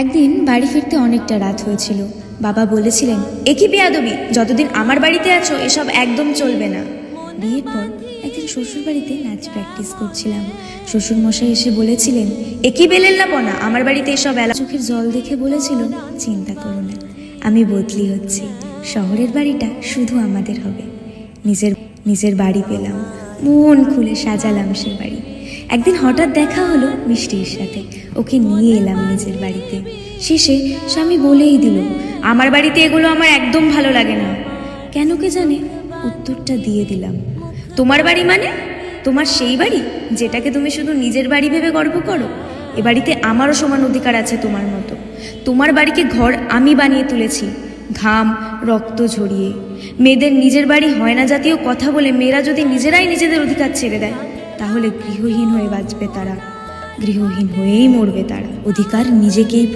একদিন বাড়ি ফিরতে অনেকটা রাত হয়েছিল। বাবা বলেছিলেন, এ কি বেয়াদবি, যতদিন আমার বাড়িতে আছো এসব একদম চলবে না। বিয়ের পর একদিন শ্বশুর বাড়িতে নাচ প্র্যাকটিস করছিলাম। শ্বশুর মশাই এসে বলেছিলেন, এ কি বেলেল্লাপনা, আমার বাড়িতে এসব চোখের জল দেখে বলেছিল, চিন্তা করো না, আমি বদলি হচ্ছি, শহরের বাড়িটা শুধু আমাদের হবে। নিজের বাড়ি পেলাম, মন খুলে সাজালাম সে বাড়ি। একদিন হঠাৎ দেখা হলো মিষ্টির সাথে, ওকে নিয়ে এলাম নিজের বাড়িতে। শেষে স্বামী বলেই দিল, আমার বাড়িতে এগুলো আমার একদম ভালো লাগে না। কেন কে জানে উত্তরটা দিয়ে দিলাম, তোমার বাড়ি মানে তোমার সেই বাড়ি যেটাকে তুমি শুধু নিজের বাড়ি ভেবে গর্ব করো। এ বাড়িতে আমারও সমান অধিকার আছে তোমার মতো। তোমার বাড়িকে ঘর আমি বানিয়ে তুলেছি, ঘাম রক্ত ঝরিয়ে। মেয়েদের নিজের বাড়ি হয় না জাতীয় কথা বলে মেয়েরা যদি নিজেরাই নিজেদের অধিকার ছেড়ে দেয়, তাহলে গৃহহীন হয়ে বাঁচবে তারা, গৃহহীন হয়েই মরবে তারা। অধিকার নিজেকেই